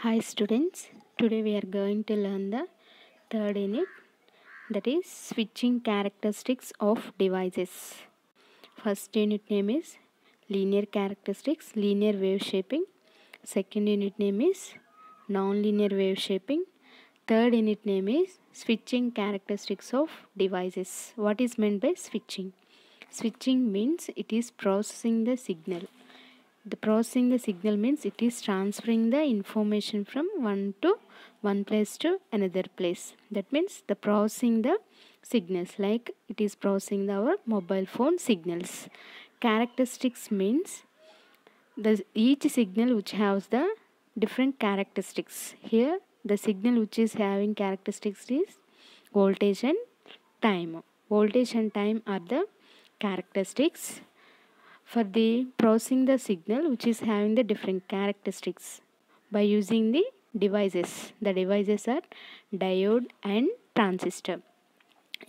Hi students, today we are going to learn the third unit, that is switching characteristics of devices. First unit name is linear characteristics, linear wave shaping. Second unit name is non-linear wave shaping. Third unit name is switching characteristics of devices. What is meant by switching? Switching means it is processing the signal. The processing the signal means it is transferring the information from one place to another place. That means the processing the signals, like it is processing our mobile phone signals. Characteristics means each signal which has the different characteristics. Here the signal which is having characteristics is voltage and time. Voltage and time are the characteristics for the processing the signal which is having the different characteristics by using the devices. The devices are diode and transistor.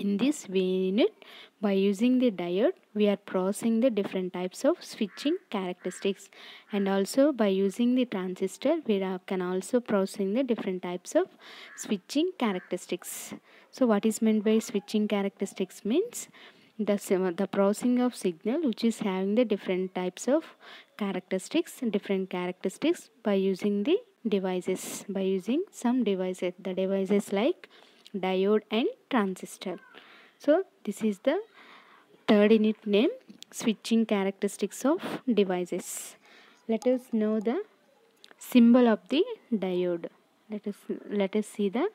In this unit, by using the diode, we are processing the different types of switching characteristics, and also by using the transistor, we can also processing the different types of switching characteristics. So what is meant by switching characteristics means the processing of signal which is having the different types of different characteristics by using the devices, by using some devices, the devices like diode and transistor. So this is the third unit name, switching characteristics of devices. Let us know the symbol of the diode. Let us see the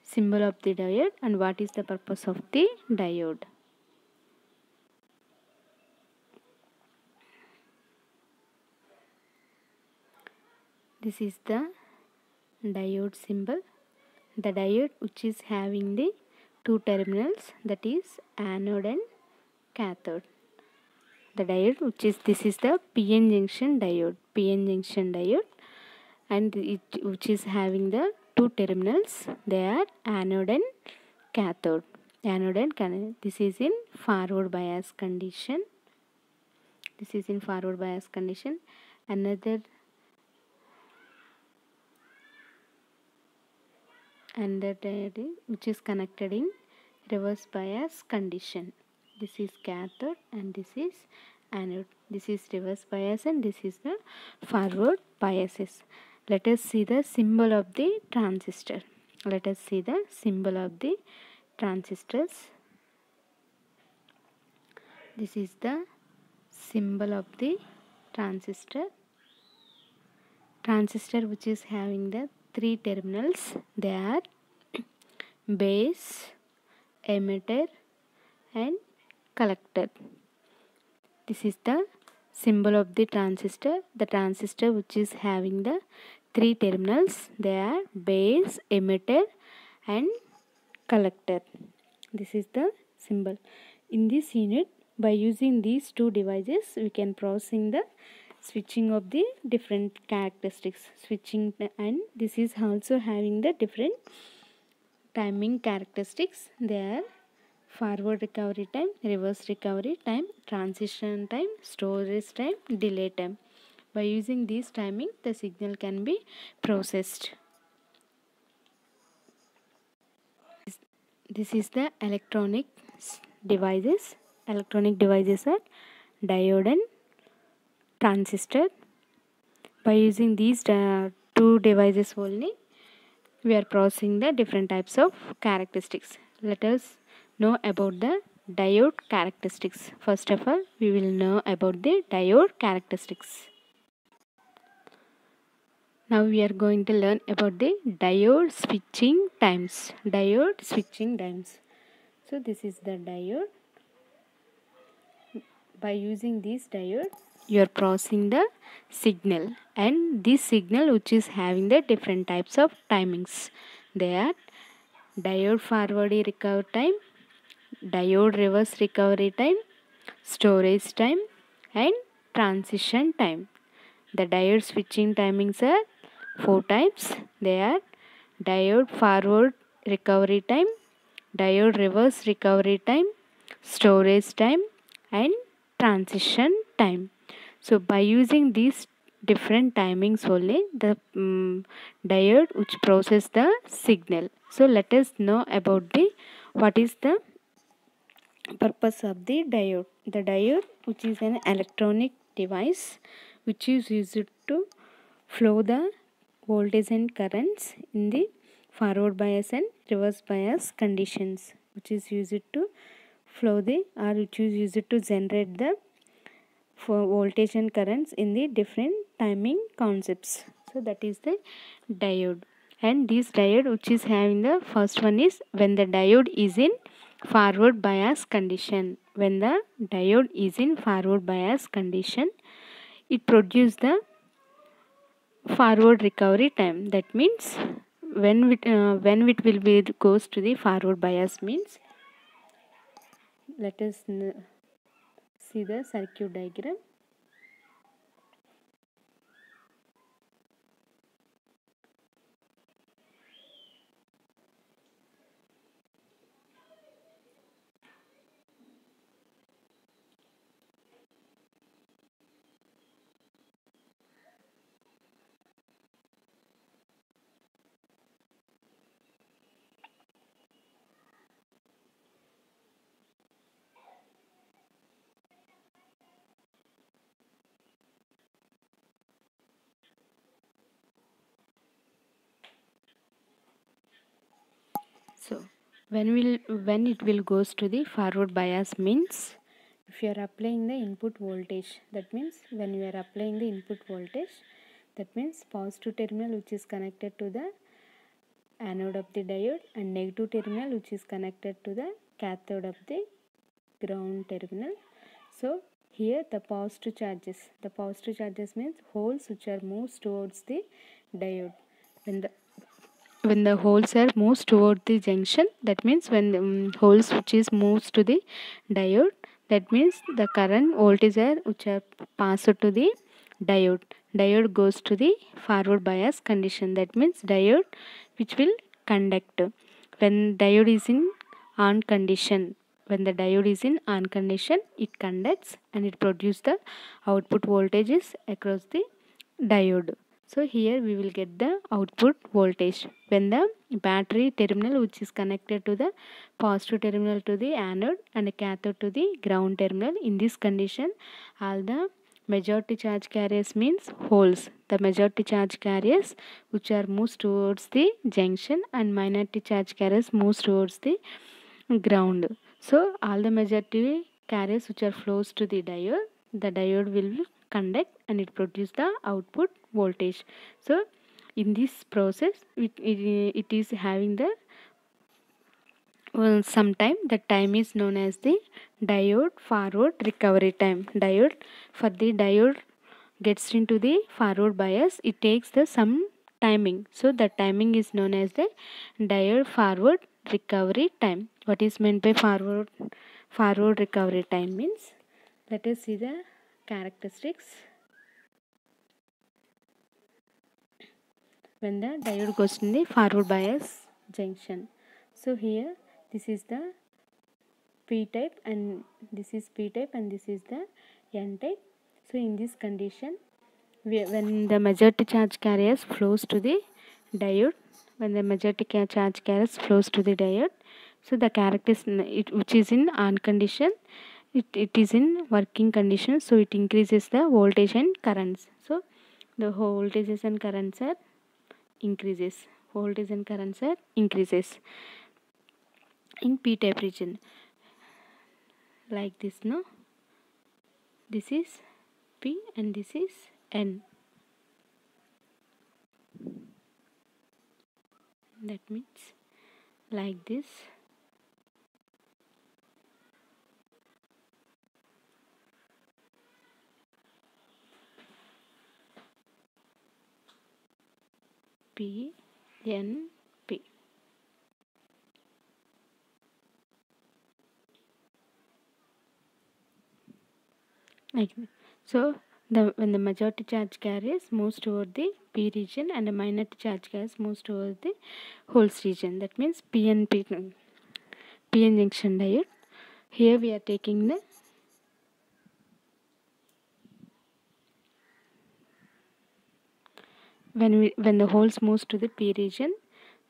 symbol of the diode and what is the purpose of the diode. This is the diode symbol. The diode which is having the two terminals, that is anode and cathode. The diode this is the PN junction diode, and which is having the two terminals, they are anode and cathode. This is in forward bias condition. Another diode which is connected in reverse bias condition. This is cathode and this is anode. This is reverse bias and this is the forward biases. Let us see the symbol of the transistor. This is the symbol of the transistor. Transistor which is having the three terminals, they are base, emitter and collector. This is the symbol of the transistor. The transistor which is having the three terminals, they are base, emitter and collector. This is the symbol. In this unit, by using these two devices, we can processing the switching of the different characteristics. And this is also having the different timing characteristics. They are forward recovery time, reverse recovery time, transition time, storage time, delay time. By using these timing, the signal can be processed. This is the electronic devices. Electronic devices are diode and transistor. By using these two devices only, we are processing the different types of characteristics. Let us know about the diode characteristics. First of all, we will know about the diode characteristics. Now we are going to learn about the diode switching times. So this is the diode. By using this diode, you are processing the signal, and this signal which is having the different types of timings. They are diode forward recovery time, diode reverse recovery time, storage time and transition time. The diode switching timings are 4 types. They are diode forward recovery time, diode reverse recovery time, storage time and transition time. So by using these different timings only the diode which process the signal. So let us know about the what is the purpose of the diode. The diode, which is an electronic device which is used to flow the voltage and currents in the forward bias and reverse bias conditions, which is used to flow the or which is used to generate the for voltage and currents in the different timing concepts. So that is the diode. And this diode which is having the first one is when the diode is in forward bias condition. When the diode is in forward bias condition, it produces the forward recovery time. That means when it will be goes to the forward bias means, let us see the circuit diagram. So when it will goes to the forward bias means, if you are applying the input voltage, that means when you are applying the input voltage, that means positive terminal which is connected to the anode of the diode and negative terminal which is connected to the cathode of the ground terminal. So here the positive charges means holes which are moves towards the diode. When the holes are moves toward the junction, that means when the holes which is moves to the diode, that means the current voltage are which are passed to the diode goes to the forward bias condition. That means diode which will conduct when diode is in on condition. When the diode is in on condition, it conducts and it produces the output voltages across the diode. So here we will get the output voltage when the battery terminal which is connected to the positive terminal to the anode and the cathode to the ground terminal. In this condition, all the majority charge carriers means holes. The majority charge carriers which are moves towards the junction and minority charge carriers moves towards the ground. So all the majority carriers which are flows to the diode will conduct and it produce the output voltage. So in this process it is having the sometime the time is known as the diode forward recovery time. Diode gets into the forward bias, it takes the some timing. So the timing is known as the diode forward recovery time. What is meant by forward recovery time means, let us see the characteristics. When the diode goes in the forward bias junction, so here this is the P type and this is P type and this is the N type. So in this condition, when the majority charge carriers flows to the diode, so the characteristics which is in on condition, it is in working condition, so it increases the voltage and currents. So the voltages and currents are increases. Voltage and currents are increases in P type region, like this. No, this is P and this is N. That means like this. P, N, P. Like so, when the majority charge carriers moves toward the P region and the minority charge carriers moves toward the holes region. That means PN junction diode. Here we are taking the when the holes moves to the P region,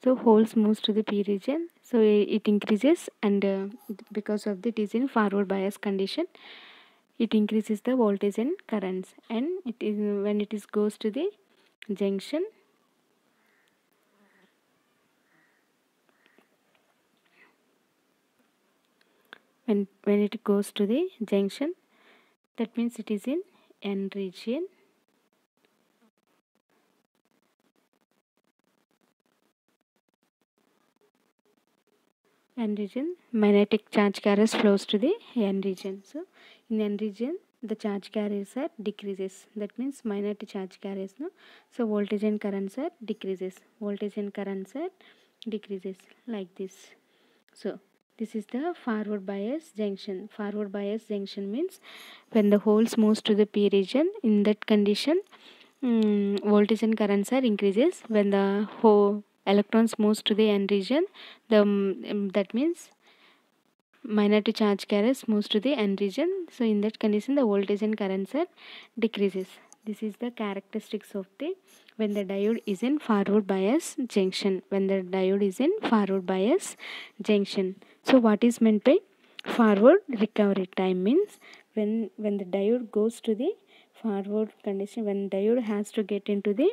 so holes moves to the P region, so it increases, and because of the it is in forward bias condition, it increases the voltage and currents, and it is when it is goes to the junction, when it goes to the junction, that means it is in N region. N region, magnetic charge carriers flows to the N region. So in N region, the charge carriers are decreases. That means magnetic charge carriers, no. So voltage and currents are decreases. Voltage and currents are decreases like this. So this is the forward bias junction. Forward bias junction means when the holes moves to the P region, in that condition, voltage and currents are increases. When the electrons moves to the N region, that means minor to charge carriers moves to the N region. So in that condition, the voltage and currents are decreases. This is the characteristics of the when the diode is in forward bias junction. When the diode is in forward bias junction. So what is meant by forward recovery time means when the diode goes to the forward condition, when diode has to get into the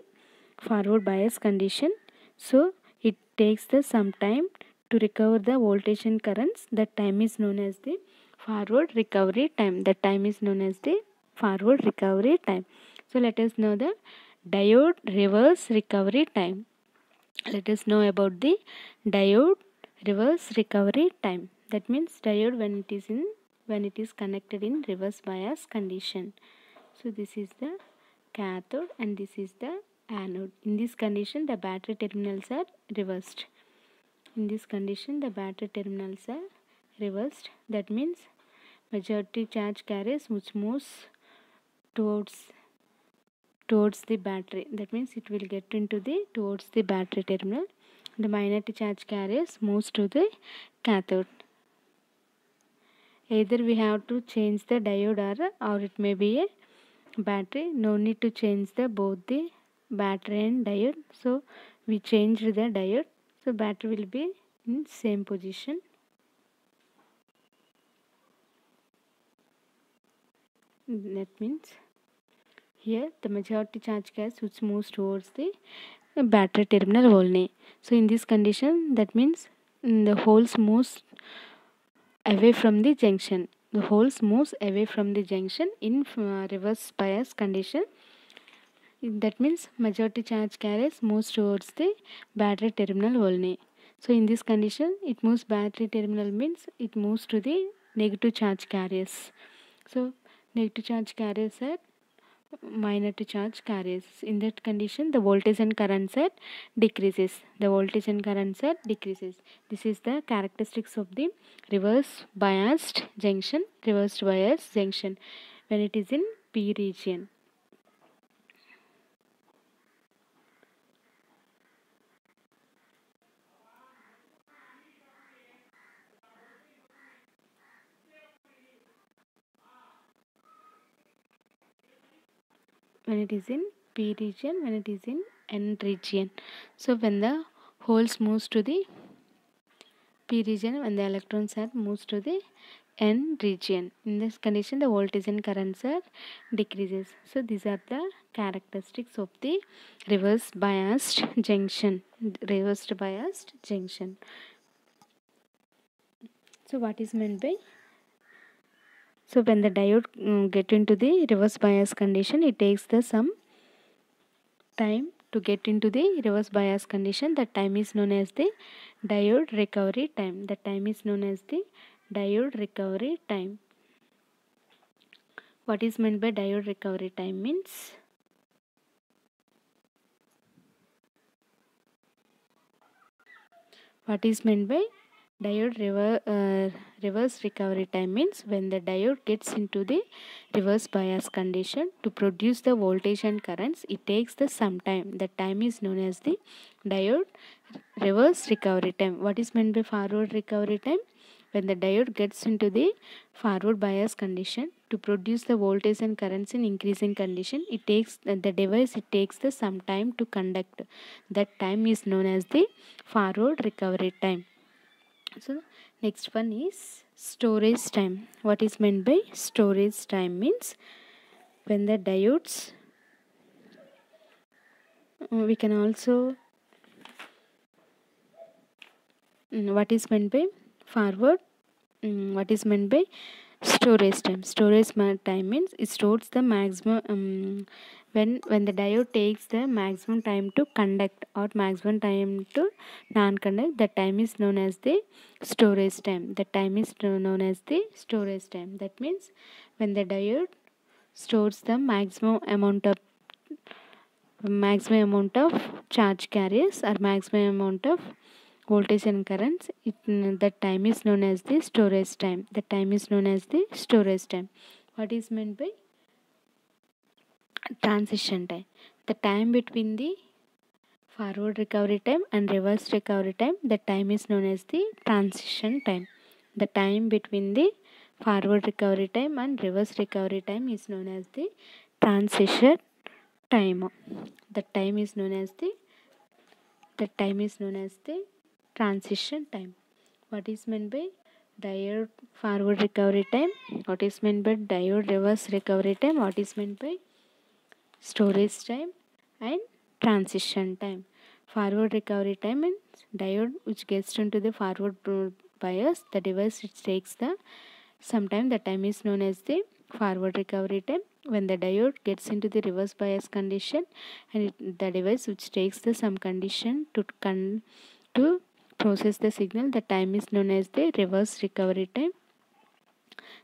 forward bias condition, so it takes the some time to recover the voltage and currents. That time is known as the forward recovery time. That time is known as the forward recovery time. So let us know the diode reverse recovery time. Let us know about the diode reverse recovery time. That means diode when it is connected in reverse bias condition. So this is the cathode and this is the anode. In this condition, the battery terminals are reversed. In this condition, the battery terminals are reversed. That means majority charge carriers which moves towards the battery. That means it will get into the towards the battery terminal. The minority charge carriers moves to the cathode. Either we have to change the diode or it may be a battery. No need to change the both the battery and diode. So we changed the diode. So battery will be in same position. That means here the majority charge gas which moves towards the battery terminal only. So in this condition, that means the holes moves away from the junction. The holes moves away from the junction in reverse bias condition. That means majority charge carriers moves towards the battery terminal only. So in this condition, it moves battery terminal means it moves to the negative charge carriers. So negative charge carriers are minor to charge carriers. In that condition, the voltage and currents are decreases. The voltage and currents are decreases. This is the characteristics of the reverse biased junction. Reversed bias junction when it is in P region. When it is in P region, when it is in N region. So when the holes moves to the P region, when the electrons are moves to the N region. In this condition, the voltage and currents are decreases. So these are the characteristics of the reverse biased junction. Reversed biased junction. So what is meant by? So when the diode get into the reverse bias condition, it takes the some time to get into the reverse bias condition. That time is known as the diode recovery time. That time is known as the diode recovery time. What is meant by diode recovery time means? What is meant by diode reverse recovery time means when the diode gets into the reverse bias condition to produce the voltage and currents, it takes the some time. The time is known as the diode reverse recovery time. What is meant by forward recovery time? when the diode gets into the forward bias condition to produce the voltage and currents in increasing condition, it takes the device, it takes the some time to conduct. That time is known as the forward recovery time. So next one is storage time. What is meant by storage time means when the diodes, we can also, what is meant by forward, what is meant by storage time. Storage time means it stores the maximum, when the diode takes the maximum time to conduct or maximum time to non-conduct, the time is known as the storage time. The time is known as the storage time. That means when the diode stores the maximum amount of charge carriers or maximum amount of voltage and currents, that time is known as the storage time. The time is known as the storage time. What is meant by transition time? The time between the forward recovery time and reverse recovery time, the time is known as the transition time. The time between the forward recovery time and reverse recovery time is known as the transition time. The time is known as the transition time. What is meant by diode forward recovery time? What is meant by diode reverse recovery time? What is meant by storage time and transition time? Forward recovery time means diode which gets into the forward bias, the device which takes the sometime, the time is known as the forward recovery time. When the diode gets into the reverse bias condition and the device which takes the some condition to process the signal, the time is known as the reverse recovery time.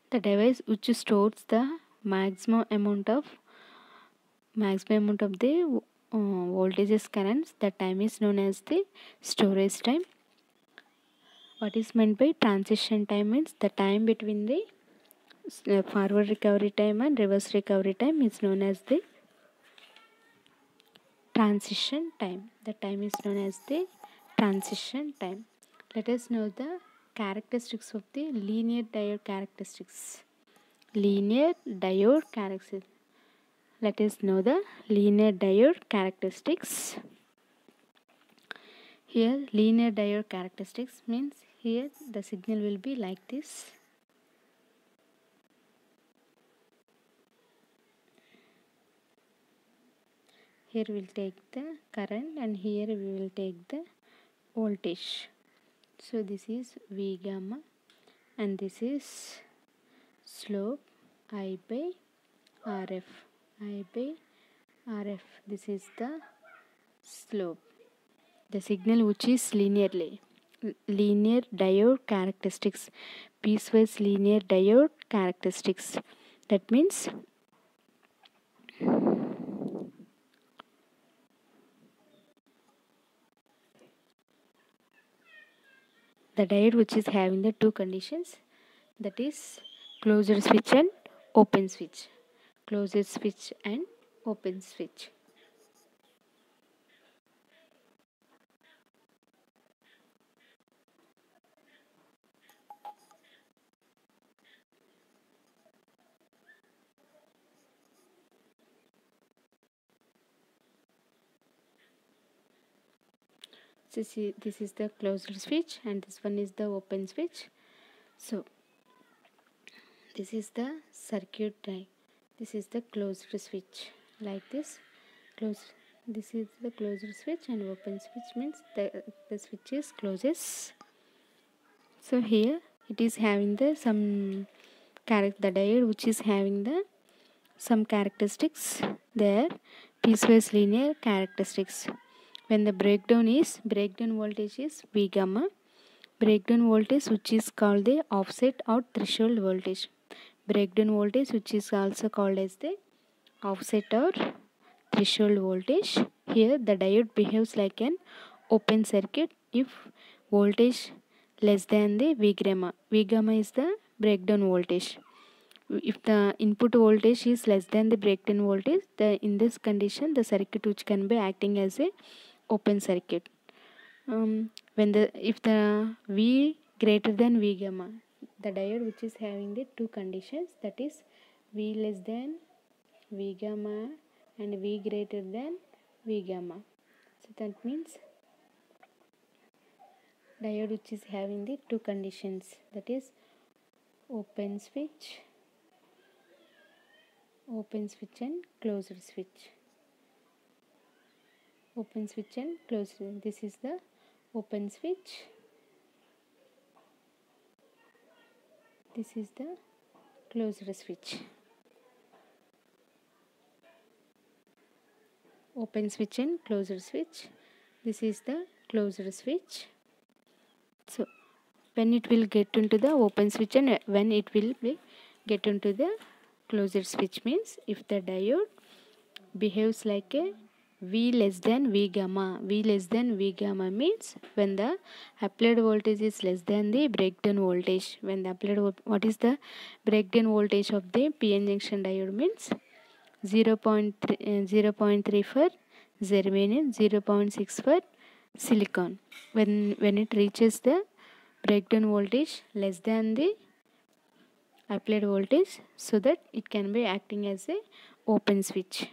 The device which stores the maximum amount of the voltages currents, the time is known as the storage time. What is meant by transition time means the time between the forward recovery time and reverse recovery time is known as the transition time. The time is known as the transition time. Let us know the characteristics of the linear diode characteristics. Linear diode characteristics. Let us know the linear diode characteristics. Here linear diode characteristics means here the signal will be like this. Here we will take the current and here we will take the voltage. So this is V gamma and this is slope I by RF. I by RF. This is the slope. The signal which is linear diode characteristics, piecewise linear diode characteristics. That means the diode which is having the two conditions, that is closed switch and open switch. Closed switch and open switch. This is the closed switch and this one is the open switch. So this is the circuit diagram. This is the closed switch like this. This is the closed switch and open switch means the switch is closes. So here it is having the the diode which is having the some characteristics there, piecewise linear characteristics. When the breakdown voltage is V gamma. Breakdown voltage which is called the offset or threshold voltage. Breakdown voltage which is also called as the offset or threshold voltage. Here the diode behaves like an open circuit if voltage less than the V gamma. V gamma is the breakdown voltage. If the input voltage is less than the breakdown voltage, in this condition the circuit which can be acting as a open circuit. If the V greater than V gamma. The diode which is having the two conditions, that is V less than V gamma and V greater than V gamma. So that means diode which is having the two conditions, that is open switch and closed switch. Open switch and closed. This is the open switch. This is the closed switch. Open switch and closed switch. This is the closed switch. So when it will get into the open switch and when it will be get into the closed switch means if the diode behaves like a V less than V gamma. V less than V gamma means when the applied voltage is less than the breakdown voltage. When the applied, what is the breakdown voltage of the PN junction diode means 0.3 for germanium, 0.6 for silicon. When it reaches the breakdown voltage less than the applied voltage, so that it can be acting as a open switch.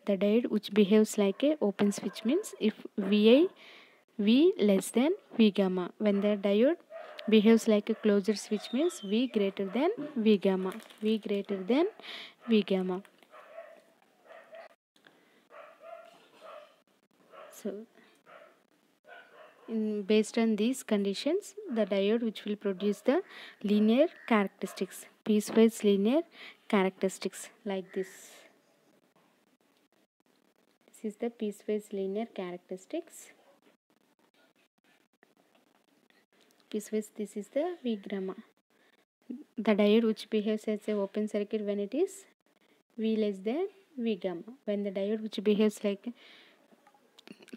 The diode which behaves like a open switch means if V less than V gamma. When the diode behaves like a closed switch means V greater than V gamma. V greater than V gamma. So based on these conditions, the diode which will produce the linear characteristics, piecewise linear characteristics like this. This is the piecewise linear characteristics. Piecewise, this is the V gamma. The diode which behaves as an open circuit when it is V less than V gamma. When the diode which behaves like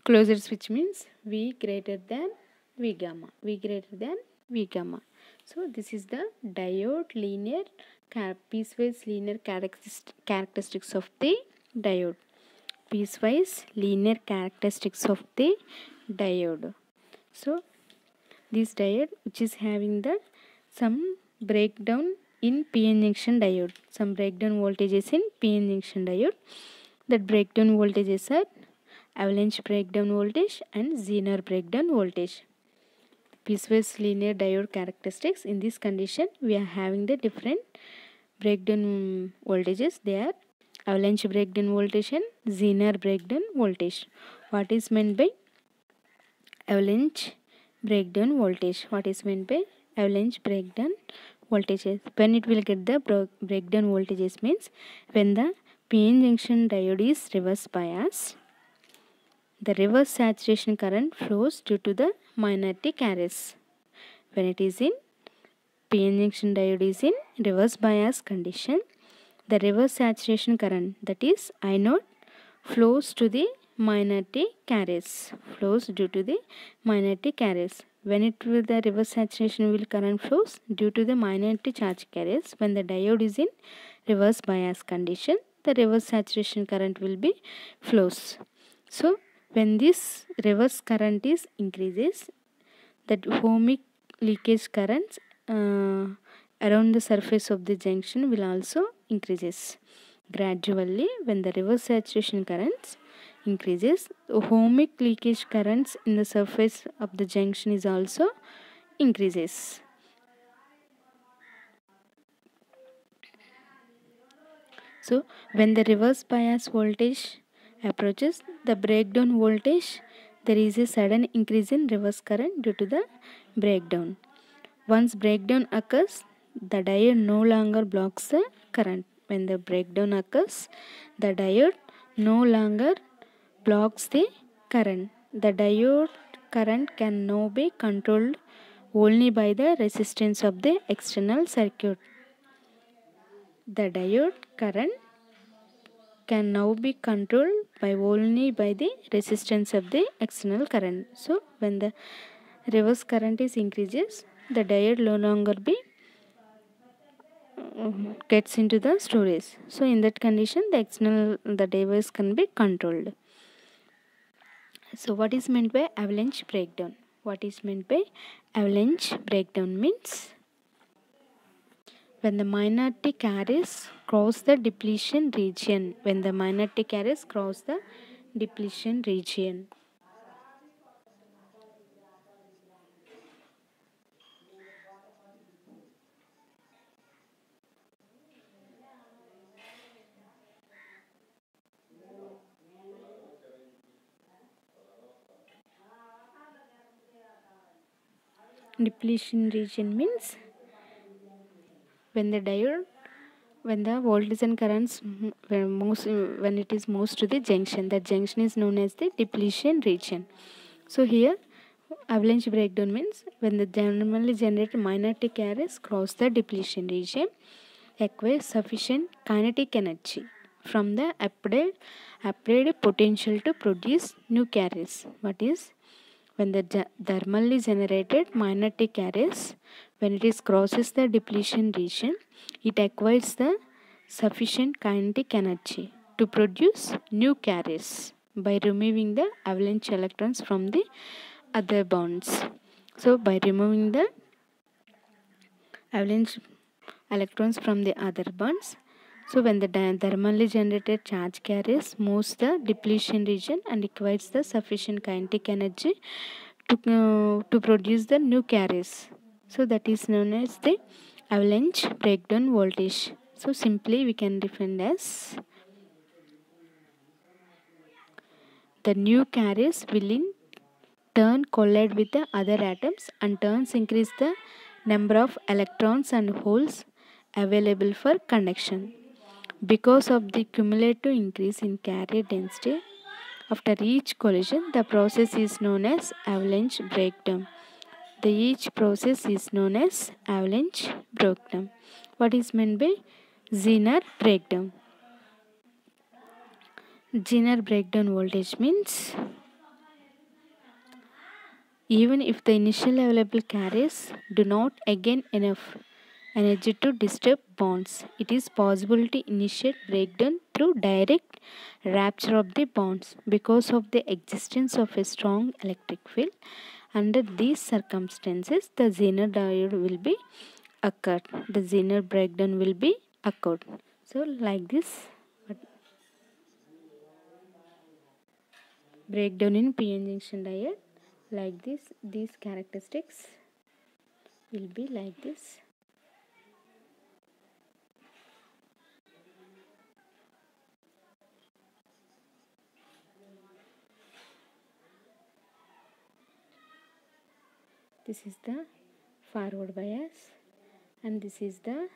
closed switch means V greater than V gamma. V greater than V gamma. So this is the diode linear piecewise linear characteristics of the diode. Piecewise linear characteristics of the diode. So this diode which is having the some breakdown in PN junction diode. Some breakdown voltages in PN junction diode. That breakdown voltages are avalanche breakdown voltage and Zener breakdown voltage. Piecewise linear diode characteristics. In this condition, we are having the different breakdown voltages. They are avalanche breakdown voltage and Zener breakdown voltage. What is meant by avalanche breakdown voltage? What is meant by avalanche breakdown voltages? When it will get the breakdown voltages means when the PN junction diode is reverse bias, the reverse saturation current flows due to the minority carriers. When it is in PN junction diode is in reverse bias condition, the reverse saturation current, that is I0, flows to the minority carriers. Flows due to the minority carriers. When it will the reverse saturation will current flows due to the minority charge carriers. When the diode is in reverse bias condition, the reverse saturation current will be flows. So when this reverse current is increases, that ohmic leakage currents around the surface of the junction will also increases. Gradually, when the reverse saturation currents increases, ohmic leakage currents in the surface of the junction is also increases. So when the reverse bias voltage approaches the breakdown voltage, there is a sudden increase in reverse current due to the breakdown. Once breakdown occurs, the diode no longer blocks the current. When the breakdown occurs, the diode no longer blocks the current. The diode current can now be controlled only by the resistance of the external circuit. The diode current can now be controlled only by the resistance of the external current. So when the reverse current is increases, the diode no longer gets into the storage. So in that condition, the device can be controlled. So what is meant by avalanche breakdown? What is meant by avalanche breakdown means when the minority carriers cross the depletion region. When the minority carriers cross the depletion region. Depletion region means when the diode, when the voltage and currents when it is moves to the junction, that junction is known as the depletion region. So here avalanche breakdown means when the normally generated minority carriers cross the depletion region, acquire sufficient kinetic energy from the applied potential to produce new carriers. What is when the thermally generated minority carriers, when it is crosses the depletion region, it acquires the sufficient kinetic energy to produce new carriers by removing the avalanche electrons from the other bonds. So by removing the avalanche electrons from the other bonds, so when the thermally generated charge carriers moves the depletion region and requires the sufficient kinetic energy to produce the new carriers. So that is known as the avalanche breakdown voltage. So simply we can define as the new carriers will in turn collide with the other atoms and turns increase the number of electrons and holes available for conduction. Because of the cumulative increase in carrier density after each collision, the process is known as avalanche breakdown. Each process is known as avalanche breakdown. What is meant by Zener breakdown? Zener breakdown voltage means even if the initial available carriers do not gain enough energy to disturb bonds, it is possible to initiate breakdown through direct rupture of the bonds because of the existence of a strong electric field. Under these circumstances, the Zener diode will be occurred. The Zener breakdown will be occurred. So like this, breakdown in PN junction diode, like this, these characteristics will be like this. This is the forward bias and this is the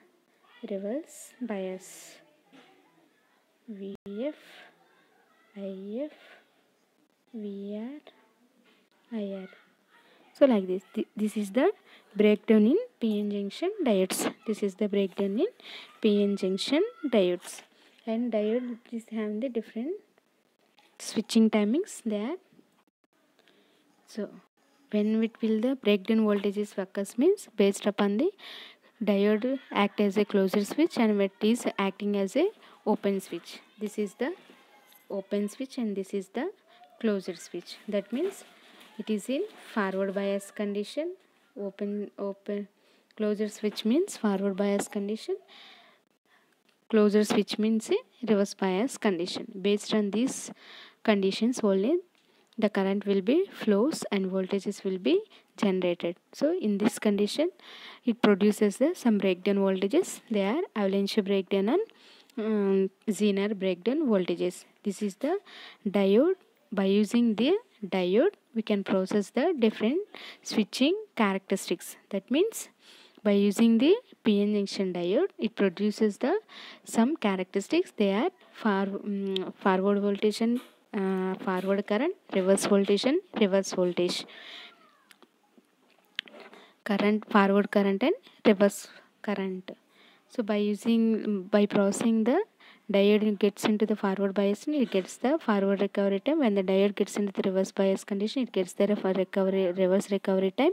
reverse bias. VF, IF, VR, IR. So like this, this is the breakdown in PN junction diodes. This is the breakdown in PN junction diodes. And diode is having the different switching timings there. So when it will the breakdown voltages occurs means based upon the diode act as a closed switch and it is acting as a open switch. This is the open switch and this is the closed switch. That means it is in forward bias condition. Open closed switch means forward bias condition. Closed switch means a reverse bias condition. Based on these conditions only the current will be flows and voltages will be generated. So in this condition it produces some breakdown voltages. They are avalanche breakdown and Zener breakdown voltages. This is the diode. By using the diode we can process the different switching characteristics. That means by using the PN junction diode it produces the some characteristics. They are forward voltage and forward current, reverse voltage and reverse voltage, current, forward current and reverse current. So by processing the diode, it gets into the forward bias and it gets the forward recovery time. When the diode gets into the reverse bias condition, it gets the reverse recovery time.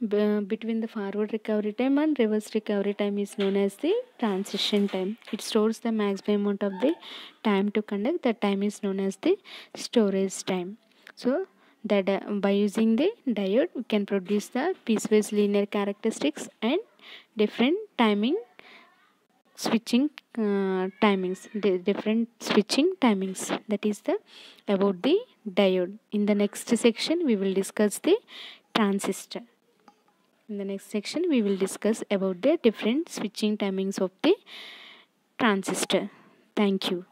Between the forward recovery time and reverse recovery time is known as the transition time. It stores the maximum amount of the time to conduct. That time is known as the storage time. So by using the diode we can produce the piecewise linear characteristics and different timing switching different switching timings. That is the about the diode. In the next section we will discuss the transistor. In the next section we will discuss about the different switching timings of the transistor. Thank you.